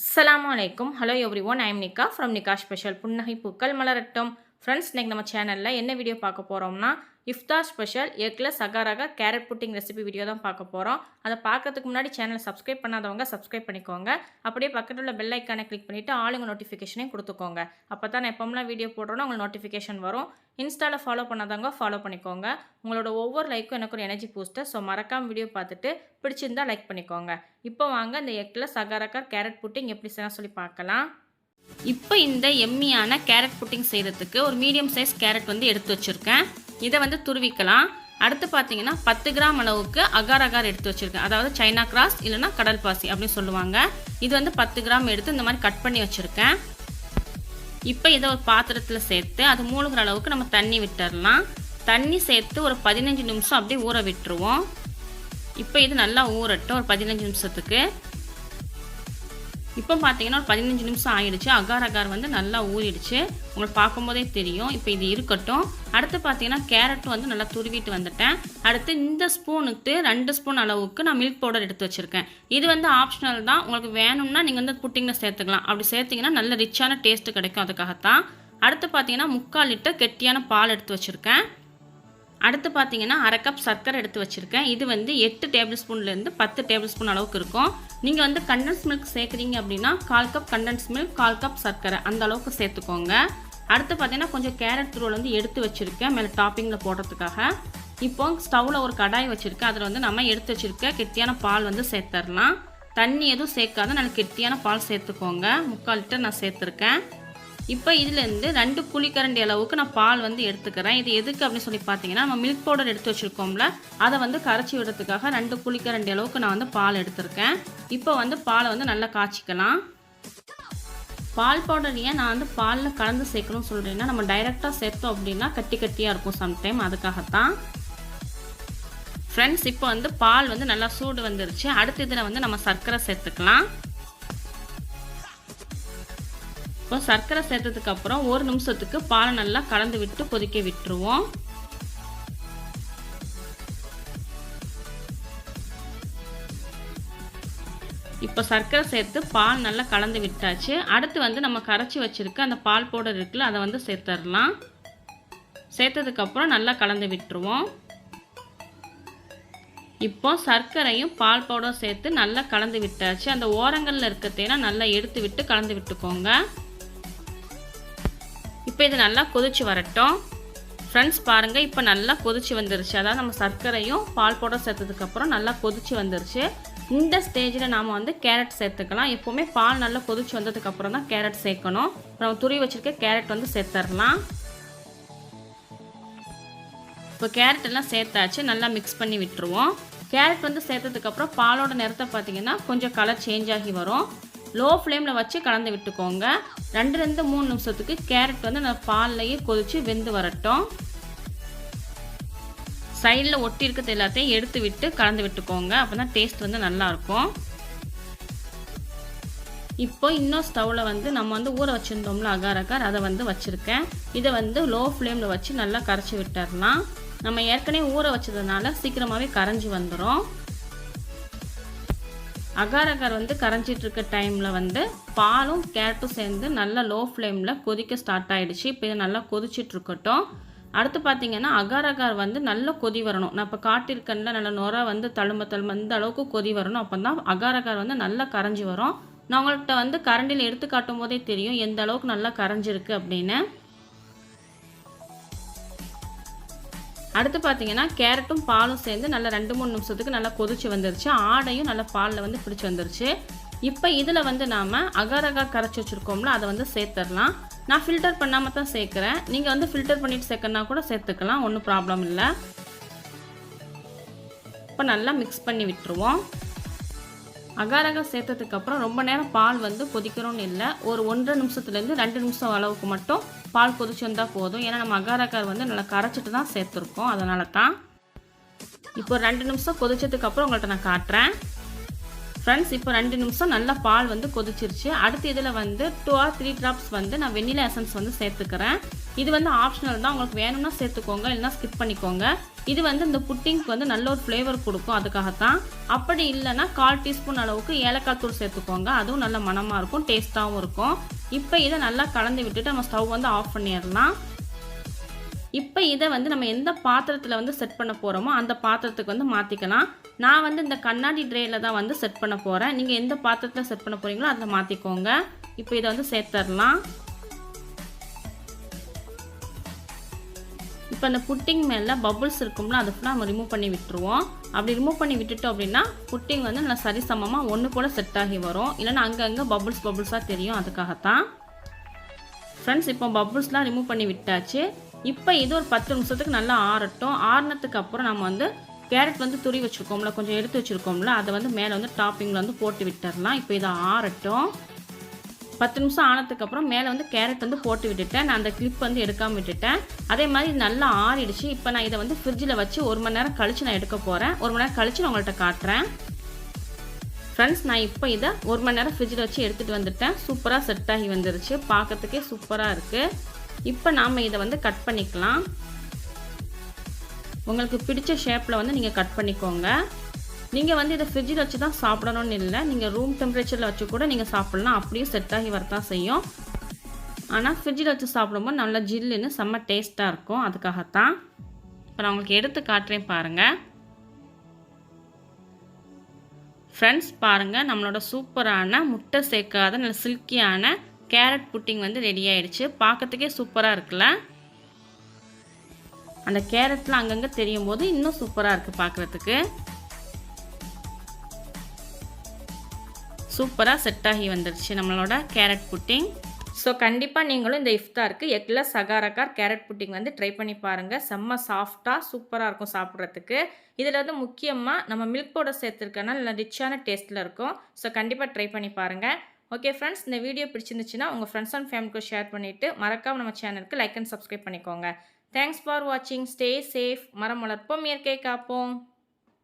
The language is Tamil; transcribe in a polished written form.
அஸ்ஸலாமு ஹலோ எவ்ரி ஒன் ஐம் நிக்கா ஃப்ரம் நிக்கா ஸ்பெஷல் புன்னகை பூக்கள் மலரட்டும். ஃப்ரெண்ட்ஸ், இன்றைக்கி நம்ம சேனலில் என்ன வீடியோ பார்க்க போகிறோம்னா iftar special eggless agar carrot pudding recipe video தான் பார்க்க போகிறோம். அதை பார்க்கறதுக்கு முன்னாடி சேனலை சப்ஸ்கிரைப் பண்ணாதவங்க சப்ஸ்கிரைப் பண்ணிக்கோங்க. அப்படியே பக்கத்தில் உள்ள பெல் ஐக்கானை கிளிக் பண்ணிவிட்டு ஆளுங்க நோட்டிஃபிகேஷனையும் கொடுத்துக்கோங்க. அப்போ தான் நான் எப்போம்லாம் வீடியோ போடுறோன்னா உங்களுக்கு நோட்டிஃபிகேஷன் வரும். இன்ஸ்டாவில் ஃபாலோ பண்ணாதவங்க ஃபாலோ பண்ணிக்கோங்க. உங்களோட ஒவ்வொரு லைக்கும் எனக்கு ஒரு எனர்ஜி பூஸ்டர். ஸோ மறக்காமல் வீடியோ பார்த்துட்டு பிடிச்சிருந்தா லைக் பண்ணிக்கோங்க. இப்போ வாங்க இந்த எக்லெஸ் அகார் கேரட் புட்டிங் எப்படி செய்யலாம் சொல்லி பார்க்கலாம். இப்போ இந்த எம்மியான கேரட் புட்டிங் செய்கிறதுக்கு ஒரு மீடியம் சைஸ் கேரட் வந்து எடுத்து வச்சுருக்கேன். இதை வந்து துருவிக்கலாம். அடுத்து பார்த்தீங்கன்னா 10 கிராம் அளவுக்கு அகார் எடுத்து வச்சுருக்கேன். அதாவது சைனா கிராஸ் இல்லைனா கடல் பாசி அப்படின்னு சொல்லுவாங்க. இது வந்து 10 கிராம் எடுத்து இந்த மாதிரி கட் பண்ணி வச்சுருக்கேன். இப்போ இதை ஒரு பாத்திரத்தில் சேர்த்து அது மூழ்கிற அளவுக்கு நம்ம தண்ணி விட்டுடலாம். தண்ணி சேர்த்து ஒரு 15 நிமிஷம் அப்படியே ஊற விட்டுருவோம். இப்போ இது நல்லா ஊறட்டும் ஒரு 15 நிமிஷத்துக்கு. இப்போ பார்த்தீங்கன்னா ஒரு 15 நிமிஷம் ஆகிடுச்சு. அகார் வந்து நல்லா ஊறிடுச்சு, உங்களுக்கு பார்க்கும்போதே தெரியும். இப்போ இது இருக்கட்டும். அடுத்து பார்த்தீங்கன்னா கேரட்டும் வந்து நல்லா துருவிட்டு வந்துட்டேன். அடுத்து இந்த ஸ்பூனுக்கு 2 ஸ்பூன் அளவுக்கு நான் மில்க் பவுடர் எடுத்து வச்சுருக்கேன். இது வந்து ஆப்ஷனல் தான், உங்களுக்கு வேணும்னா நீங்கள் வந்து புட்டிங்கில் சேர்த்துக்கலாம். அப்படி சேர்த்திங்கன்னா நல்ல ரிச்சான டேஸ்ட்டு கிடைக்கும், அதுக்காகத்தான். அடுத்து பார்த்தீங்கன்னா 3/4 லிட்டர் கெட்டியான பால் எடுத்து வச்சுருக்கேன். அடுத்து பார்த்தீங்கன்னா 1/2 கப் சர்க்கரை எடுத்து வச்சுருக்கேன். இது வந்து 8 டேபிள் ஸ்பூன்லேருந்து 10 டேபிள் ஸ்பூன் அளவுக்கு இருக்கும். நீங்கள் வந்து கண்டன்ஸ் மில்க் சேர்க்குறீங்க அப்படின்னா 1/4 கப் கண்டன்ஸ் மில்க் 1/4 கப் சர்க்கரை அந்த அளவுக்கு சேர்த்துக்கோங்க. அடுத்து பார்த்தீங்கன்னா கொஞ்சம் கேரட் துருவல் வந்து எடுத்து வச்சுருக்கேன் மேலே டாப்பிங்கில் போடுறதுக்காக. இப்போ ஸ்டவ்வில் ஒரு கடாய் வச்சுருக்கேன். அதில் வந்து நம்ம எடுத்து வச்சுருக்க கெட்டியான பால் வந்து சேர்த்துடலாம். தண்ணி எதுவும் சேர்க்காத நல்ல கெட்டியான பால் சேர்த்துக்கோங்க. 3/4 லிட்டர் நான் சேர்த்துருக்கேன். இப்போ இதுலேருந்து 2 குழிக்கரண்டி அளவுக்கு நான் பால் வந்து எடுத்துக்கிறேன். இது எதுக்கு அப்படின்னு சொல்லி பார்த்தீங்கன்னா நம்ம மில்க் பவுடர் எடுத்து வச்சுருக்கோம்ல, அதை வந்து கரைச்சி விடுறதுக்காக 2 குழிக்கரண்டி அளவுக்கு நான் வந்து பால் எடுத்திருக்கேன். இப்போ வந்து பாலை வந்து நல்லா காய்ச்சிக்கலாம். பால் பவுடர் ஏன் நான் வந்து பாலில் கலந்து சேர்க்கணும்னு சொல்கிறேன்னா, நம்ம டைரெக்டாக சேர்த்தோம் அப்படின்னா கட்டி கட்டியாக இருக்கும் சம்டைம், அதுக்காகத்தான். ஃப்ரெண்ட்ஸ், இப்போ வந்து பால் வந்து நல்லா சூடு வந்துருச்சு. அடுத்த இதில் வந்து நம்ம சர்க்கரை சேர்த்துக்கலாம். இப்போ சர்க்கரை சேர்த்ததுக்கப்புறம் 1 நிமிஷத்துக்கு பாலை நல்லா கலந்து விட்டு கொதிக்க விட்டுருவோம். இப்போ சர்க்கரை சேர்த்து பால் நல்லா கலந்து விட்டாச்சு. அடுத்து வந்து நம்ம கரைச்சி வச்சுருக்க அந்த பால் பவுடர் இருக்குல்ல, அதை வந்து சேர்த்துடலாம். சேர்த்ததுக்கப்புறம் நல்லா கலந்து விட்டுருவோம். இப்போ சர்க்கரையும் பால் பவுடரும் சேர்த்து நல்லா கலந்து விட்டாச்சு. அந்த ஓரங்களில் இருக்கத்தேனா நல்லா எடுத்து விட்டு கலந்து விட்டுக்கோங்க. இப்போ இது நல்லா கொதிச்சு வரட்டும். ஃப்ரெண்ட்ஸ் பாருங்கள், இப்போ நல்லா கொதிச்சு வந்துருச்சு. அதாவது நம்ம சர்க்கரையும் பால் பவுடர் சேர்த்ததுக்கப்புறம் நல்லா கொதிச்சு வந்துருச்சு. இந்த ஸ்டேஜில் நாம் வந்து கேரட் சேர்த்துக்கலாம். எப்போவுமே பால் நல்லா கொதிச்சு வந்ததுக்கப்புறம் தான் கேரட் சேர்க்கணும். நம்ம துருவி வச்சுருக்க கேரட் வந்து சேர்த்துடலாம். இப்போ கேரட் எல்லாம் சேர்த்தாச்சு, நல்லா மிக்ஸ் பண்ணி விட்டுருவோம். கேரட் வந்து சேர்த்ததுக்கப்புறம் பாலோட நிறத்தை பார்த்தீங்கன்னா கொஞ்சம் கலர் சேஞ்ச் ஆகி வரும். லோ ஃப்ளேமில் வச்சு கலந்து விட்டுக்கோங்க. 2லேருந்து 3 நிமிஷத்துக்கு கேரட் வந்து நம்ம பால்லையே கொதித்து வெந்து வரட்டும். சைடில் ஒட்டி இருக்கிறது எல்லாத்தையும் எடுத்து விட்டு கலந்து விட்டுக்கோங்க. அப்போ தான் டேஸ்ட் வந்து நல்லாயிருக்கும். இப்போ இன்னும் ஸ்டவ்வில் வந்து நம்ம வந்து ஊற வச்சுருந்தோம்ல அகார் அதை வந்து வச்சுருக்கேன். இதை வந்து லோ ஃப்ளேமில் வச்சு நல்லா கரைச்சி விட்டுடலாம். நம்ம ஏற்கனவே ஊற வச்சதுனால சீக்கிரமாகவே கரைஞ்சி வந்துடும். அகார் வந்து கரைஞ்சிட்டு இருக்க டைமில் வந்து பாலும் கேரட்டும் சேர்ந்து நல்லா லோ ஃப்ளேமில் கொதிக்க ஸ்டார்ட் ஆகிடுச்சு. இப்போ இது நல்லா கொதிச்சிட்ருக்கட்டும். அடுத்து பார்த்திங்கன்னா அகார் வந்து நல்லா கொதி வரணும். நான் இப்போ காட்டியிருக்கேன்ல, நல்லா நுர வந்து தழும்ப இந்த அளவுக்கு கொதி வரணும். அப்போ தான் அகார் வந்து நல்லா கரைஞ்சி வரும். நான் உங்கள்கிட்ட வந்து கரண்டியில் எடுத்து காட்டும் போதே தெரியும் எந்த அளவுக்கு நல்லா கரைஞ்சிருக்கு அப்படின்னு. அடுத்து பார்த்தீங்கன்னா கேரட்டும் பாலும் சேர்ந்து நல்லா 2-3 நிமிஷத்துக்கு நல்லா கொதிச்சு வந்துருச்சு. ஆடையும் நல்லா பாலில் வந்து பிடிச்சி வந்துருச்சு. இப்போ இதில் வந்து நாம் அகார் கரைச்சி வச்சுருக்கோம்ல, அதை வந்து சேர்த்துடலாம். நான் ஃபில்டர் பண்ணாமல் தான் சேர்க்குறேன். நீங்கள் வந்து ஃபில்டர் பண்ணிவிட்டு சேர்க்கறனா கூட சேர்த்துக்கலாம், ஒன்றும் ப்ராப்ளம் இல்லை. இப்போ நல்லா மிக்ஸ் பண்ணி விட்டுருவோம். அகார் சேர்த்ததுக்கப்புறம் ரொம்ப நேரம் பால் வந்து கொதிக்கணும்னு இல்லை, ஒரு 1.5 நிமிஷத்துலேருந்து 2 நிமிஷம் அளவுக்கு மட்டும் பால் கொதிச்சு வந்தால் போதும். ஏன்னா நம்ம அகார் வந்து நல்லா கரைச்சிட்டு தான் சேர்த்துருக்கோம், அதனால தான். இப்போ 2 நிமிஷம் கொதிச்சதுக்கப்புறம் உங்கள்கிட்ட நான் காட்டுறேன். ஃப்ரெண்ட்ஸ் இப்போ 2 நிமிஷம் நல்லா பால் வந்து கொதிச்சிருச்சு. அடுத்து இதில் வந்து 2 or 3 ட்ராப்ஸ் வந்து நான் வெண்ணிலா எசன்ஸ் வந்து சேர்த்துக்கிறேன். இது வந்து ஆப்ஷனல் தான், உங்களுக்கு வேணும்னா சேர்த்துக்கோங்க, இல்லைனா ஸ்கிப் பண்ணிக்கோங்க. இது வந்து இந்த புட்டிங்க்கு வந்து நல்ல ஒரு ஃப்ளேவர் கொடுக்கும், அதுக்காகத்தான். அப்படி இல்லைன்னா 1/4 டீஸ்பூன் அளவுக்கு ஏலக்காய் தூள் சேர்த்துக்கோங்க, அதுவும் நல்ல மணமாக இருக்கும், டேஸ்ட்டாகவும் இருக்கும். இப்போ இதை நல்லா கலந்து விட்டுட்டு நம்ம ஸ்டவ் வந்து ஆஃப் பண்ணிடலாம். இப்போ இதை வந்து நம்ம எந்த பாத்திரத்தில் வந்து செட் பண்ண போகிறோமோ அந்த பாத்திரத்துக்கு வந்து மாற்றிக்கலாம். நான் வந்து இந்த கண்ணாடி ட்ரேயில் தான் வந்து செட் பண்ண போகிறேன். நீங்கள் எந்த பாத்திரத்தில் செட் பண்ண போகிறீங்களோ அதில் மாற்றிக்கோங்க. இப்போ இதை வந்து சேர்த்துடலாம். இப்போ அந்த புட்டிங் மேலே பபுள்ஸ் இருக்கும்ல, அதை ஃபுல்லாக நம்ம ரிமூவ் பண்ணி விட்டுருவோம். அப்படி ரிமூவ் பண்ணி விட்டுட்டோம் அப்படின்னா புட்டிங் வந்து நல்லா சரிசமமாக ஒன்று போல் செட் ஆகி வரும். இல்லைன்னா அங்கங்கே பபுள்ஸாக தெரியும், அதுக்காகத்தான். ஃப்ரெண்ட்ஸ் இப்போ பபுள்ஸ்லாம் ரிமூவ் பண்ணி விட்டாச்சு. இப்போ இது ஒரு 10 நிமிஷத்துக்கு நல்லா ஆறட்டும். ஆறினதுக்கு அப்புறம் நம்ம வந்து கேரட் வந்து துரி வச்சுருக்கோம்ல, கொஞ்சம் எடுத்து வச்சுருக்கோம்ல, அதை வந்து மேலே வந்து டாப்பிங்கில் வந்து போட்டு விட்டுடலாம். இப்போ இதை ஆறட்டும். 10 நிமிஷம் ஆனதுக்கப்புறம் மேலே வந்து கேரட் வந்து போட்டு விட்டுட்டேன். நான் அந்த கிளிப் வந்து எடுக்காமல் விட்டுட்டேன். அதே மாதிரி நல்லா ஆறிடுச்சு. இப்போ நான் இதை வந்து ஃப்ரிட்ஜில் வச்சு 1 மணி நேரம் கழித்து நான் எடுக்க போகிறேன். 1 மணி நேரம் கழித்து நான் உங்கள்கிட்ட காட்டுறேன். ஃப்ரெண்ட்ஸ், நான் இப்போ இதை 1 மணி நேரம் ஃப்ரிட்ஜில் வச்சு எடுத்துகிட்டு வந்துட்டேன். சூப்பராக செட் ஆகி வந்துருச்சு, பார்க்கறதுக்கே சூப்பராக இருக்குது. இப்போ நாம் இதை வந்து கட் பண்ணிக்கலாம். உங்களுக்கு பிடிச்ச ஷேப்பில் வந்து நீங்கள் கட் பண்ணிக்கோங்க. நீங்கள் வந்து இதை ஃப்ரிட்ஜில் வச்சு தான் சாப்பிடணும்னு இல்லை, நீங்கள் ரூம் டெம்பரேச்சரில் வச்சு கூட நீங்கள் சாப்பிட்லாம். அப்படியும் செட் ஆகி வரத்தான் செய்யும். ஆனால் ஃப்ரிட்ஜில் வச்சு சாப்பிடும்போது நல்லா ஜில்லுன்னு செம்ம டேஸ்ட்டாக இருக்கும், அதுக்காகத்தான். இப்போ நான் உங்களுக்கு எடுத்து காட்டுறேன் பாருங்கள். ஃப்ரெண்ட்ஸ் பாருங்கள், நம்மளோட சூப்பரான முட்டை சேர்க்காத நல்ல சில்கியான கேரட் புட்டிங் வந்து ரெடி ஆயிடுச்சு. பார்க்கறதுக்கே சூப்பராக இருக்குல்ல. அந்த கேரட்லாம் அங்கங்கே தெரியும் போது இன்னும் சூப்பராக இருக்குது பார்க்குறதுக்கு. சூப்பராக செட் ஆகி வந்துடுச்சு நம்மளோட கேரட் புட்டிங். ஸோ கண்டிப்பாக நீங்களும் இந்த இஃப்தாருக்கு எக்லெஸ் அகார் கேரட் புட்டிங் வந்து ட்ரை பண்ணி பாருங்கள். செம்ம சாஃப்டாக சூப்பராக இருக்கும் சாப்பிட்றதுக்கு. இதில் வந்து முக்கியமாக நம்ம மில்க் பவுடர் சேர்த்துருக்கனால நல்ல ரிச்சான டேஸ்ட்டில் இருக்கும். ஸோ கண்டிப்பாக ட்ரை பண்ணி பாருங்கள். ஓகே ஃப்ரெண்ட்ஸ், இந்த வீடியோ பிடிச்சிருந்துச்சுன்னா உங்கள் ஃப்ரெண்ட்ஸ் அண்ட் ஃபேமிலிக்கு ஷேர் பண்ணிவிட்டு மறக்காமல் நம்ம சேனலுக்கு லைக் அண்ட் சப்ஸ்கிரைப் பண்ணிக்கோங்க. தேங்க்ஸ் ஃபார் வாட்சிங். Stay safe. மரம் வளர்ப்போம், இயற்கை காப்போம்.